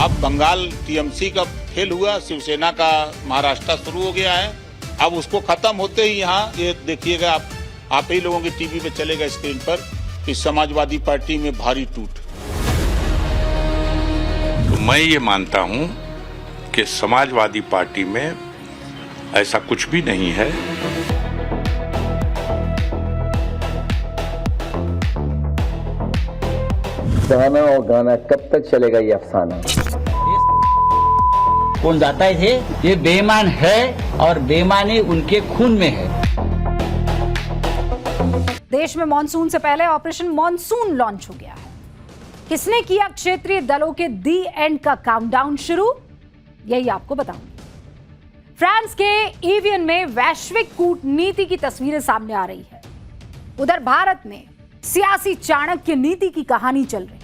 अब बंगाल टीएमसी का फेल हुआ, शिवसेना का महाराष्ट्र शुरू हो गया है। अब उसको खत्म होते ही यहाँ ये देखिएगा, आप ही लोगों के टीवी पे चलेगा स्क्रीन पर कि समाजवादी पार्टी में भारी टूट। तो मैं ये मानता हूं कि समाजवादी पार्टी में ऐसा कुछ भी नहीं है। गाना और गाना कब तक चलेगा ये अफसाना? कौन जाता थे? ये बेईमान है और बेईमानी उनके खून में है। देश में मॉनसून से पहले ऑपरेशन मॉनसून लॉन्च हो गया है। किसने किया क्षेत्रीय दलों के दी एंड का काउंटडाउन शुरू, यही आपको बताऊंगी। फ्रांस के एवियन में वैश्विक कूटनीति की तस्वीरें सामने आ रही है। उधर भारत में सियासी चाणक्य नीति की कहानी चल रही है।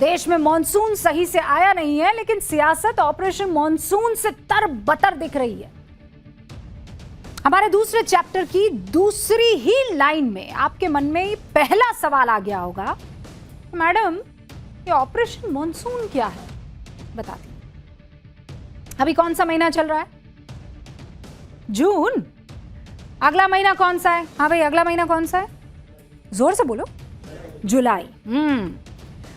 देश में मॉनसून सही से आया नहीं है, लेकिन सियासत ऑपरेशन मॉनसून से तरबतर दिख रही है। हमारे दूसरे चैप्टर की दूसरी ही लाइन में आपके मन में पहला सवाल आ गया होगा, मैडम ये ऑपरेशन मॉनसून क्या है, बताती। अभी कौन सा महीना चल रहा है? जून। अगला महीना कौन सा है? हाँ भाई, अगला महीना कौन सा है? जोर से बोलो। जुलाई।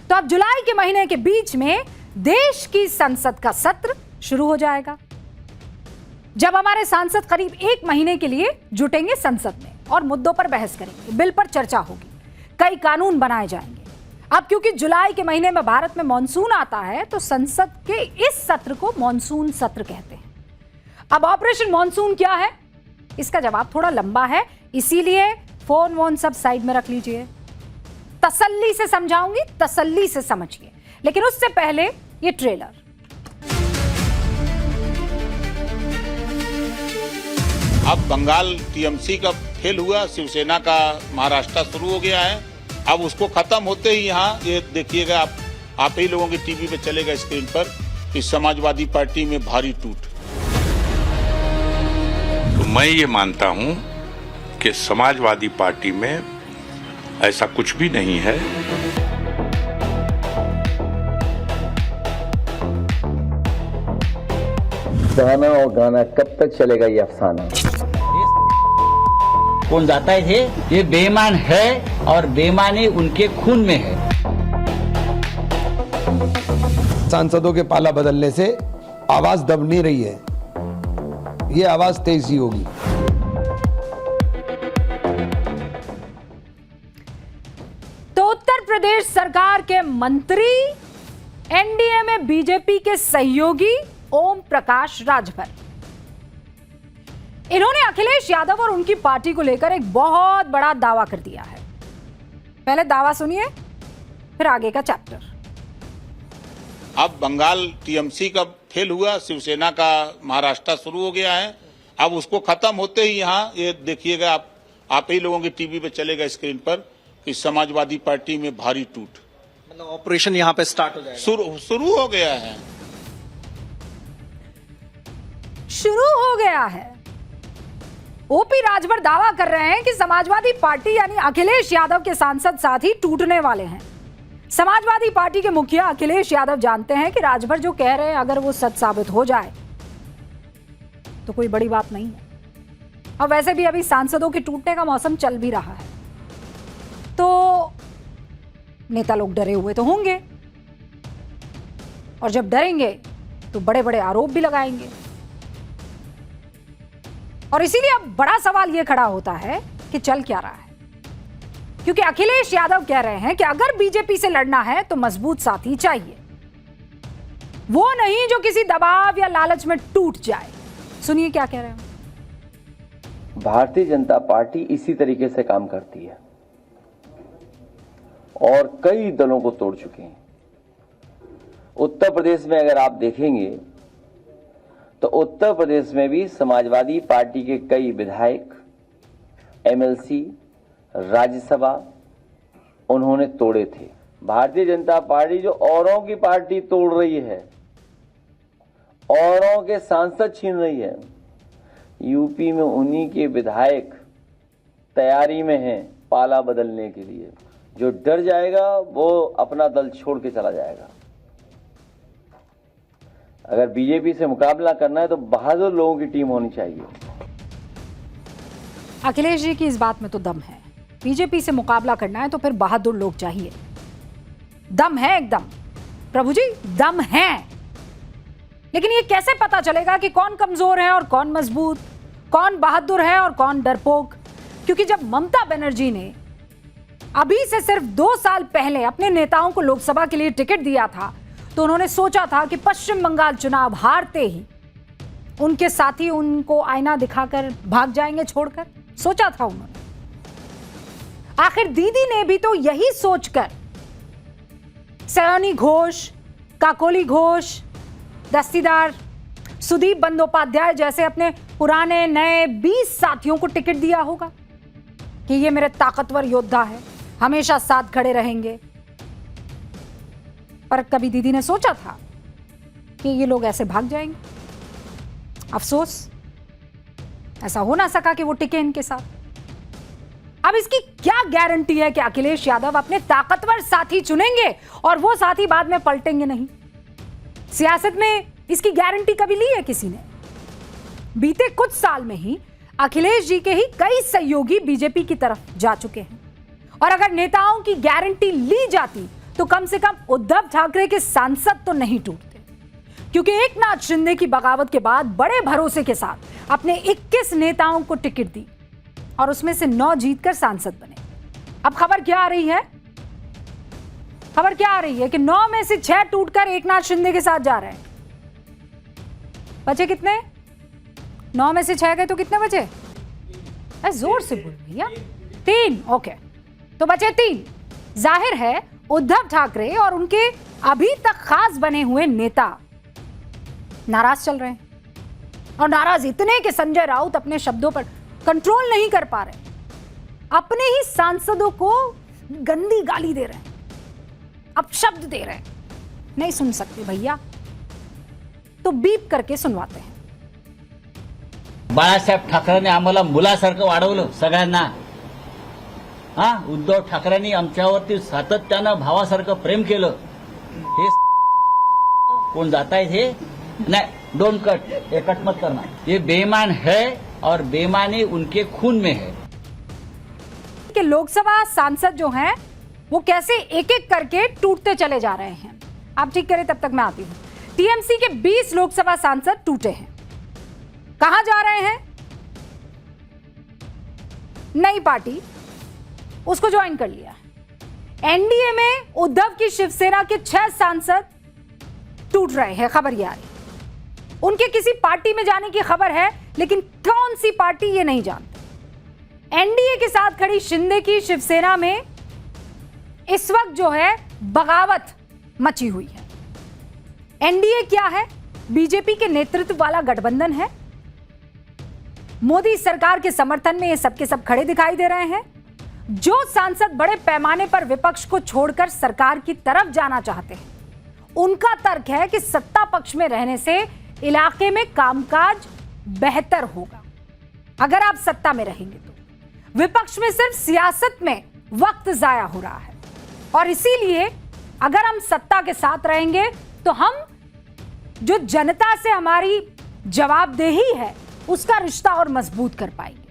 तो अब जुलाई के महीने के बीच में देश की संसद का सत्र शुरू हो जाएगा, जब हमारे सांसद करीब 1 महीने के लिए जुटेंगे संसद में और मुद्दों पर बहस करेंगे, बिल पर चर्चा होगी, कई कानून बनाए जाएंगे। अब क्योंकि जुलाई के महीने में भारत में मॉनसून आता है, तो संसद के इस सत्र को मॉनसून सत्र कहते हैं। अब ऑपरेशन मॉनसून क्या है, इसका जवाब थोड़ा लंबा है, इसीलिए फोन वोन सब साइड में रख लीजिए। तसल्ली से समझाऊंगी, तसल्ली से समझिए, लेकिन उससे पहले ये ट्रेलर। अब बंगाल टीएमसी का फेल हुआ, शिवसेना का महाराष्ट्र शुरू हो गया है। अब उसको खत्म होते ही यहाँ ये देखिएगा, आप ही लोगों के टीवी पे चलेगा स्क्रीन पर कि समाजवादी पार्टी में भारी टूट। तो मैं ये मानता हूं कि समाजवादी पार्टी में ऐसा कुछ भी नहीं है। गाना और गाना कब तक चलेगा ये अफसाना? कौन जाता थे? ये बेईमान है और बेईमानी उनके खून में है। सांसदों के पाला बदलने से आवाज दब नहीं रही है, ये आवाज तेज ही होगी। तो उत्तर प्रदेश सरकार के मंत्री, एनडीए में बीजेपी के सहयोगी ओम प्रकाश राजभर, इन्होंने अखिलेश यादव और उनकी पार्टी को लेकर एक बहुत बड़ा दावा कर दिया है। पहले दावा सुनिए, फिर आगे का चैप्टर। अब बंगाल टीएमसी का फेल हुआ, शिवसेना का महाराष्ट्र शुरू हो गया है। अब उसको खत्म होते ही यहाँ ये देखिएगा, आप ही लोगों के टीवी पे चलेगा स्क्रीन पर कि समाजवादी पार्टी में भारी टूट। मतलब ऑपरेशन यहाँ पे स्टार्ट हो जाएगा, शुरू हो गया है। शुरू हो गया है। ओपी राजभर दावा कर रहे हैं कि समाजवादी पार्टी यानी अखिलेश यादव के सांसद साथी टूटने वाले हैं। समाजवादी पार्टी के मुखिया अखिलेश यादव जानते हैं कि राजभर जो कह रहे हैं, अगर वो सच साबित हो जाए तो कोई बड़ी बात नहीं है। और वैसे भी अभी सांसदों के टूटने का मौसम चल भी रहा है, तो नेता लोग डरे हुए तो होंगे, और जब डरेंगे तो बड़े बड़े आरोप भी लगाएंगे। और इसीलिए अब बड़ा सवाल यह खड़ा होता है कि चल क्या रहा है, क्योंकि अखिलेश यादव कह रहे हैं कि अगर बीजेपी से लड़ना है तो मजबूत साथी चाहिए, वो नहीं जो किसी दबाव या लालच में टूट जाए। सुनिए क्या कह रहे हैं। भारतीय जनता पार्टी इसी तरीके से काम करती है और कई दलों को तोड़ चुके हैं। उत्तर प्रदेश में अगर आप देखेंगे तो उत्तर प्रदेश में भी समाजवादी पार्टी के कई विधायक, एमएलसी, राज्यसभा उन्होंने तोड़े थे। भारतीय जनता पार्टी जो औरों की पार्टी तोड़ रही है, औरों के सांसद छीन रही है, यूपी में उन्हीं के विधायक तैयारी में हैं पाला बदलने के लिए। जो डर जाएगा वो अपना दल छोड़ के चला जाएगा। अगर बीजेपी से मुकाबला करना है तो बहादुर लोगों की टीम होनी चाहिए। अखिलेश जी की इस बात में तो दम है। बीजेपी से मुकाबला करना है तो फिर बहादुर लोग चाहिए। दम है एकदम, प्रभु जी दम है। लेकिन ये कैसे पता चलेगा कि कौन कमजोर है और कौन मजबूत, कौन बहादुर है और कौन डरपोक? क्योंकि जब ममता बनर्जी ने अभी से सिर्फ 2 साल पहले अपने नेताओं को लोकसभा के लिए टिकट दिया था, तो उन्होंने सोचा था कि पश्चिम बंगाल चुनाव हारते ही उनके साथी उनको आईना दिखाकर भाग जाएंगे छोड़कर। सोचा था उन्होंने। आखिर दीदी ने भी तो यही सोचकर सयानी घोष, काकोली घोष, दस्तीदार, सुदीप बंदोपाध्याय जैसे अपने पुराने नए 20 साथियों को टिकट दिया होगा कि ये मेरे ताकतवर योद्धा है, हमेशा साथ खड़े रहेंगे। पर कभी दीदी ने सोचा था कि ये लोग ऐसे भाग जाएंगे? अफसोस, ऐसा हो ना सका कि वो टिके इनके साथ। अब इसकी क्या गारंटी है कि अखिलेश यादव अपने ताकतवर साथी चुनेंगे और वो साथी बाद में पलटेंगे नहीं? सियासत में इसकी गारंटी कभी ली है किसी ने? बीते कुछ साल में ही अखिलेश जी के ही कई सहयोगी बीजेपी की तरफ जा चुके हैं। और अगर नेताओं की गारंटी ली जाती तो कम से कम उद्धव ठाकरे के सांसद तो नहीं टूटते, क्योंकि एकनाथ शिंदे की बगावत के बाद बड़े भरोसे के साथ अपने 21 नेताओं को टिकट दी और उसमें से 9 जीतकर सांसद बने। अब खबर क्या आ रही है? खबर क्या आ रही है कि 9 में से 6 टूटकर एकनाथ शिंदे के साथ जा रहे हैं। बचे कितने? 9 में से 6 गए तो कितने बचे? जोर से बोल भैया। 3। ओके, तो बचे 3। जाहिर है उद्धव ठाकरे और उनके अभी तक खास बने हुए नेता नाराज चल रहे हैं। और नाराज इतने कि संजय राउत अपने शब्दों पर कंट्रोल नहीं कर पा रहे, अपने ही सांसदों को गंदी गाली दे रहे हैं, अपशब्द दे रहे हैं। नहीं सुन सकते भैया, तो बीप करके सुनवाते हैं। बाळासाहेब ठाकरेंनी आम्हाला मुलासारखं वाढवलं सगळ्यांना। हा, उद्धव ठाकरेंनी आमच्यावरती सातत्यानं भावासारखं प्रेम केलं। हे कोण जातायत हे? नहीं, डोंट कट, ये कट मत करना। ये बेईमान है और बेईमानी उनके खून में है। कि लोकसभा सांसद जो हैं वो कैसे एक एक करके टूटते चले जा रहे हैं। आप ठीक करें, तब तक मैं आती हूं। टीएमसी के 20 लोकसभा सांसद टूटे हैं। कहां जा रहे हैं? नई पार्टी, उसको ज्वाइन कर लिया है। एनडीए में उद्धव की शिवसेना के 6 सांसद टूट रहे हैं। खबर ये आ रही, उनके किसी पार्टी में जाने की खबर है, लेकिन कौन सी पार्टी ये नहीं जानते। एनडीए के साथ खड़ी शिंदे की शिवसेना में इस वक्त जो है बगावत मची हुई है। एनडीए क्या है? बीजेपी के नेतृत्व वाला गठबंधन है। मोदी सरकार के समर्थन में ये सबके सब खड़े दिखाई दे रहे हैं। जो सांसद बड़े पैमाने पर विपक्ष को छोड़कर सरकार की तरफ जाना चाहते हैं, उनका तर्क है कि सत्ता पक्ष में रहने से इलाके में कामकाज बेहतर होगा। अगर आप सत्ता में रहेंगे तो विपक्ष में सिर्फ सियासत में वक्त जाया हो रहा है, और इसीलिए अगर हम सत्ता के साथ रहेंगे तो हम जो जनता से हमारी जवाबदेही है उसका रिश्ता और मजबूत कर पाएंगे।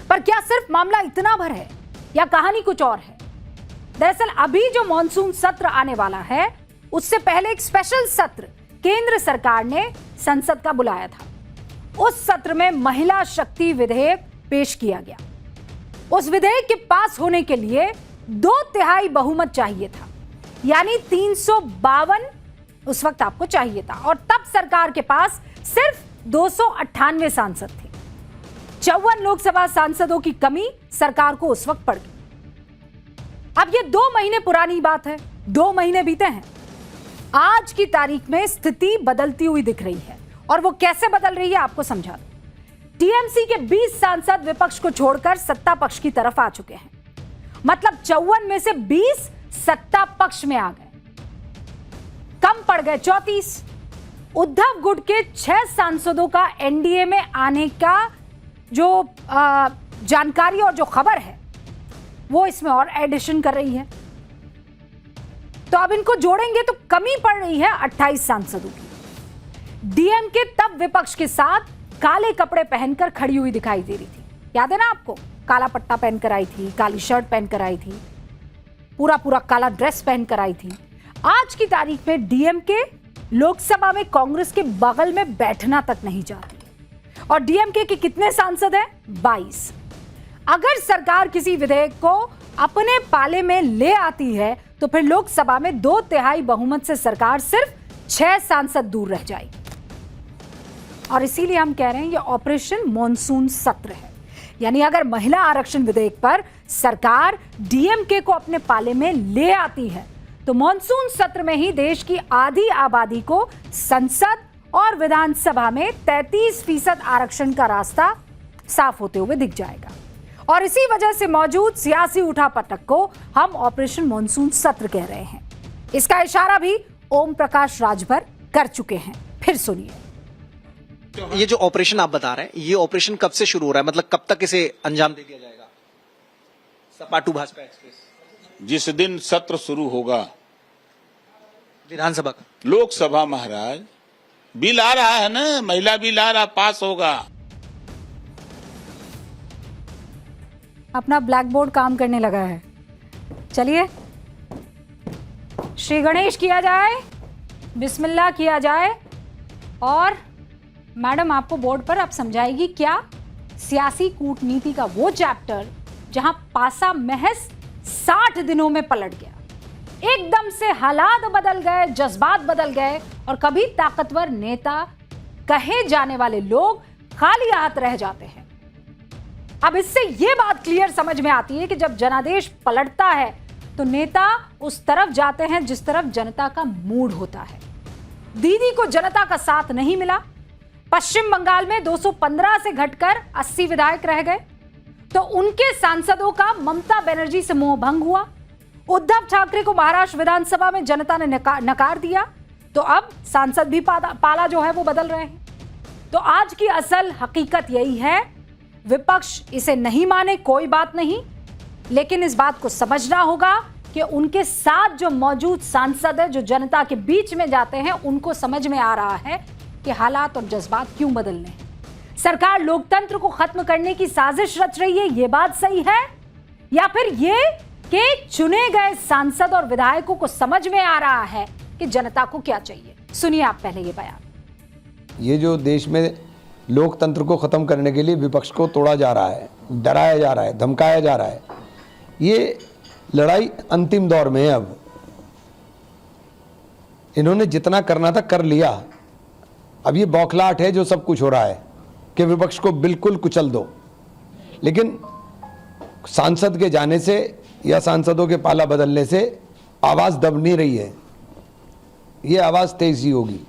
पर क्या सिर्फ मामला इतना भर है या कहानी कुछ और है? दरअसल अभी जो मॉनसून सत्र आने वाला है, उससे पहले एक स्पेशल सत्र केंद्र सरकार ने संसद का बुलाया था। उस सत्र में महिला शक्ति विधेयक पेश किया गया। उस विधेयक के पास होने के लिए 2/3 बहुमत चाहिए था, यानी 352 उस वक्त आपको चाहिए था, और तब सरकार के पास सिर्फ 298 सांसद थे। 54 लोकसभा सांसदों की कमी सरकार को उस वक्त पड़ गई। अब ये 2 महीने पुरानी बात है, 2 महीने बीते हैं। आज की तारीख में स्थिति बदलती हुई दिख रही है, और वो कैसे बदल रही है आपको समझा दूं। टीएमसी के 20 सांसद विपक्ष को छोड़कर सत्ता पक्ष की तरफ आ चुके हैं। मतलब 54 में से 20 सत्ता पक्ष में आ गए, कम पड़ गए 34। उद्धव गुट के 6 सांसदों का एनडीए में आने का जो जानकारी और जो खबर है वो इसमें और एडिशन कर रही है। तो अब इनको जोड़ेंगे तो कमी पड़ रही है 28 सांसदों की। डीएमके तब विपक्ष के साथ काले कपड़े पहनकर खड़ी हुई दिखाई दे रही थी। याद है ना आपको? काला पट्टा पहनकर आई थी, काली शर्ट पहनकर आई थी, पूरा काला ड्रेस पहनकर आई थी। आज की तारीख में डीएमके लोकसभा में कांग्रेस के बगल में बैठना तक नहीं चाहती। और डीएमके के कितने सांसद हैं? 22। अगर सरकार किसी विधेयक को अपने पाले में ले आती है तो फिर लोकसभा में 2/3 बहुमत से सरकार सिर्फ 6 सांसद दूर रह जाएगी। और इसीलिए हम कह रहे हैं ये ऑपरेशन मॉनसून सत्र है। यानी अगर महिला आरक्षण विधेयक पर सरकार डीएमके को अपने पाले में ले आती है तो मॉनसून सत्र में ही देश की आधी आबादी को संसद और विधानसभा में 33% आरक्षण का रास्ता साफ होते हुए दिख जाएगा। और इसी वजह से मौजूद सियासी उठापटक को हम ऑपरेशन मॉनसून सत्र कह रहे हैं। इसका इशारा भी ओम प्रकाश राजभर कर चुके हैं। फिर सुनिए। ये जो ऑपरेशन आप बता रहे हैं, ये ऑपरेशन कब से शुरू हो रहा है? मतलब कब तक इसे अंजाम दे दिया जाएगा? सपा टू भाजपा एक्सप्रेस जिस दिन सत्र शुरू होगा विधानसभा का, लोकसभा महाराज बिल आ रहा है ना, महिला बिल आ रहा, पास होगा। अपना ब्लैक बोर्ड काम करने लगा है। चलिए श्री गणेश किया जाए, बिस्मिल्लाह किया जाए। और मैडम आपको बोर्ड पर अब समझाएगी क्या सियासी कूटनीति का वो चैप्टर जहां पासा महज 60 दिनों में पलट गया। एकदम से हालात बदल गए, जज्बात बदल गए और कभी ताकतवर नेता कहे जाने वाले लोग खाली हाथ रह जाते हैं। अब इससे यह बात क्लियर समझ में आती है कि जब जनादेश पलटता है तो नेता उस तरफ जाते हैं जिस तरफ जनता का मूड होता है। दीदी को जनता का साथ नहीं मिला। पश्चिम बंगाल में 215 से घटकर 80 विधायक रह गए तो उनके सांसदों का ममता बनर्जी से मोह भंग हुआ। उद्धव ठाकरे को महाराष्ट्र विधानसभा में जनता ने नकार दिया तो अब सांसद भी पाला जो है वो बदल रहे हैं। तो आज की असल हकीकत यही है, विपक्ष इसे नहीं माने कोई बात नहीं, लेकिन इस बात को समझना होगा कि उनके साथ जो मौजूद सांसद है, जो जनता के बीच में जाते हैं, उनको समझ में आ रहा है कि हालात और जज्बात क्यों बदलने हैं। सरकार लोकतंत्र को खत्म करने की साजिश रच रही है, ये बात सही है, या फिर ये कि चुने गए सांसद और विधायकों को समझ में आ रहा है कि जनता को क्या चाहिए। सुनिए आप पहले ये बयान। ये जो देश में लोकतंत्र को ख़त्म करने के लिए विपक्ष को तोड़ा जा रहा है, डराया जा रहा है, धमकाया जा रहा है, ये लड़ाई अंतिम दौर में है। अब इन्होंने जितना करना था कर लिया। अब ये बौखलाहट है जो सब कुछ हो रहा है कि विपक्ष को बिल्कुल कुचल दो। लेकिन सांसद के जाने से या सांसदों के पाला बदलने से आवाज़ दब नहीं रही है, ये आवाज़ तेज ही होगी।